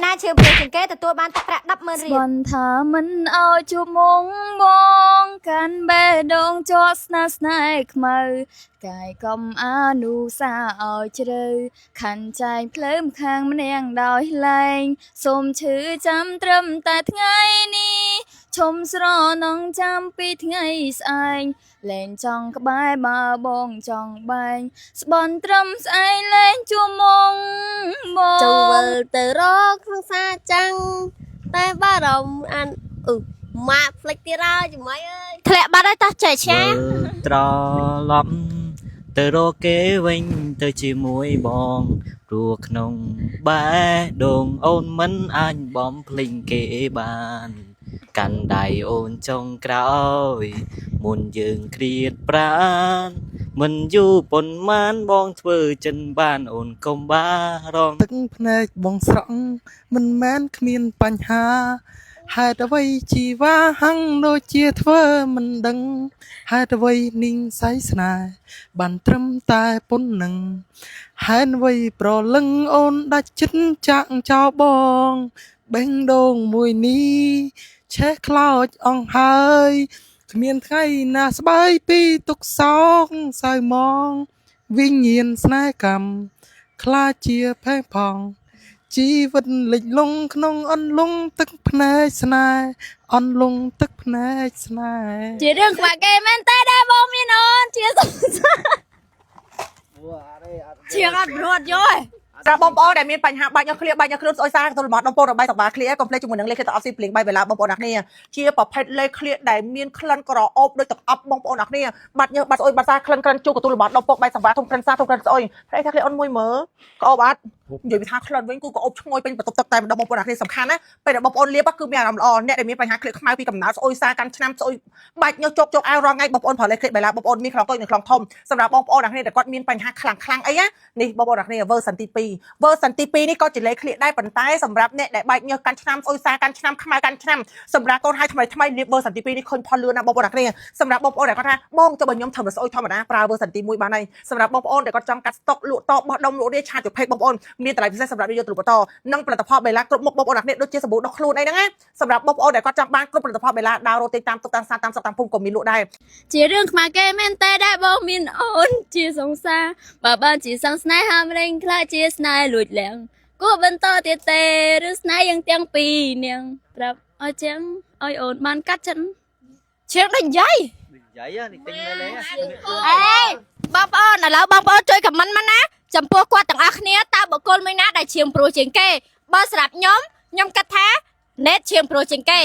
ណាឈើព្រៃជាងគេទទួលបានទឹកប្រាក់100000រៀល Bọn thả mình ao chụp mong mong Can bè đông cho sna snai khmau Cài công á nu xa ao chơi Khăn chai plơm khang mneng đòi lành Xôm chữ chăm trâm tại ngày ni Chôm sro nong chăm pi ngày xanh Lên trong các bài mà bong trong bánh Bọn trâm xanh lên chụp mong mong ចូលទៅរកក្នុងសាចាំងតែបារម្ភអានម៉ាក់ផ្លេចទៀតហើយជំនួយអើយ ធ្លាក់បាត់ហើយតោះចេះឆា ត្រឡប់ទៅរកគេវិញទៅជាមួយបងព្រោះក្នុងបែដងអូនមិនអាចបំភ្លេងគេបានកាន់ដៃអូនចុងក្រោយមុនយើងគ្រៀតប្រានមិនយូរប៉ុន្មានបងធ្វើចិនបានអូនកុំបារម្ភ ទឹកភ្នែកបងស្រង់មិនមែនគ្មានបញ្ហាហេតុអ្វីជីវ៉ាហាំងដូចជាធ្វើមិនដឹងហេតុអ្វីនាងសៃស្នេហ៍បានត្រឹមតែប៉ុណ្ណឹងហេតុអ្វីប្រលឹងអូនដាច់ចិត្តចាក់ចោលបងបេះដូងមួយនេះឆេះខ្លោចអង្ហើយគ្មានថ្ងៃណាស្បាយពីទុកសោកសៅមងវិញ្ញាណស្នេហ៍កម្មខ្លាចជាផេងផងជីវិតលិចលង់ក្នុងអន្លង់ទឹកភ្នែកស្នេហ៍អន្លង់ទឹកភ្នែកស្នេហ៍ Chỉ đừng quả kê men tay đa bông miên ôn Chia sông xa Chia ngọt ruột rồi សម្រាប់បងប្អូនដែលមានបញ្ហាបាច់ញើសឃ្លៀបាច់ញើសគ្រឿនស្អុយសារទៅលំអត់បងប្អូនរបស់សបាឃ្លៀកុំភ្លេចជាមួយនឹងលេខទៅអត់ស៊ីភ្លេងបាយវេលាបងប្អូនអ្នកគ្នាជាប្រភេទលេខឃ្លៀដែលមានក្លិនក្រអូបដូចទឹកអប់បងប្អូនអ្នកគ្នាបាច់ញើសបាត់ស្អុយបាត់សារក្លិនក្លិនជួកទទួលលំអត់ដល់ពុកបាយសបាធំក្លិនសារធំក្លិនស្អុយតែថាឃ្លៀអូនមួយមើលក្អោបអត់និយាយថាក្លិនវិញគូក្អោបឈ្ងុយពេញបន្ទប់ទឹកតែម្ដងបងប្អូនអ្នកគ្នាសំខាន់ណាពេលដែលបងប្អូនលាបគឺមានអារម្មណ៍ល្អអ្នកដែលមានបញ្ហាឃ្លៀខ្មៅពីកំណើតស្អុយសារកាន់ឆ្នាំស្អុយបាច់ញើសជោកអាវរងថ្ងៃបងប្អូនប្រើលេខឃ្លៀបាយឡាបងប្អូនមានខ្លងតូចនិងខ្លងធំសម្រាប់បងប្អូនអ្នកគ្នាដែលគាត់មានបញ្ហាខ្លាំងអីណានេះបងប្អូនអ្នកគ្នា version ទី2 version ទី2នេះក៏ជាលេខឃ្លៀដែរប៉ុន្តែសម្រាប់អ្នកដែលបែកញើសកាន់ឆ្នាំស្អុយសារកាន់ឆ្នាំខ្មៅកាន់ឆ្នាំសម្រាប់កូនហើយថ្មីលាប version ទី2នេះឃើញផលលឿនណាស់បងប្អូនអ្នកគ្នាសម្រាប់បងប្អូនដែលគាត់ថាបងទៅបើខ្ញុំធ្វើស្អុយធម្មតាប្រើ version ទី1បានហើយសម្រាប់បងប្អូនដែលគាត់ចង់កាត់ស្តុកលក់តបោះដុំលក់រាយឆាតទៅពេកបងប្អូនមានតម្លៃពិសេសសម្រាប់យកទៅលក់បន្តនិងផលិតផលបេឡាគ្រប់មុខបងប្អូនអ្នកគ្នាដូចជាសាប៊ូដុសខ្លួនអីហ្នឹងណាសម្រាប់បងប្អូនដែលគាត់ចង់បានគ្រប់ផលិតផលបេឡាដើររត់ទៅតាមតុកតាមសាតាមស្រុកតាមភូមិក៏មានលក់ដែរ Chỉ đừng quả kê men tay đa bông miên ôn Chia sông xa Bà bạn chỉ sang snai ham rinh Khla chia snai lụt lẹng Cô bên to tiệt tê Rư snai yang tiếng pì nèng Rập ôi chém ôi ôn ban cắt chân Chiếc đánh dây vậy á thì tin lấy á Êបងប្អូនឥឡូវបងប្អូនជួយខមមិនមកណាចំពោះគាត់ទាំងអស់គ្នាតើបុគ្គលមួយណាដែលជាងប្រូជាងគេបើសម្រាប់ខ្ញុំគិតថា net ជាងប្រូជាងគេ